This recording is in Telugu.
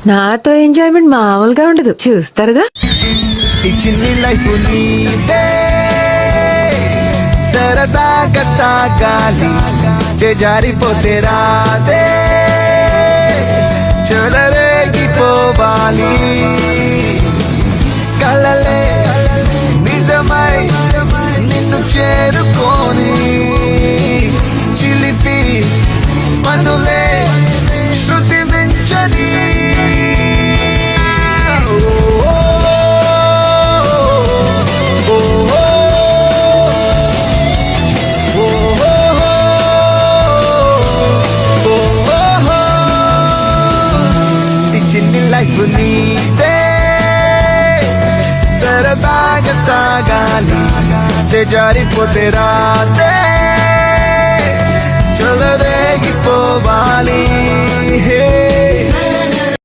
నాతో ఎంజాయ్మెంట్ మామూలుగా ఉండదు, చూస్తారుగా. ఈ చిన్ని లైఫ్ నీదే సరదాగా సాగాలి, జారిపోతే రాదే చెలరేగిపోవాలి. కలలే నిజమై నిన్ను చేరుకోని చిలిపి మనులే శృతి మించని. చిన్ని లైఫ్ నీదే సరదాగా సాగాలి, జారిపోతే రాదే చెలరేగిపోవాలి. హే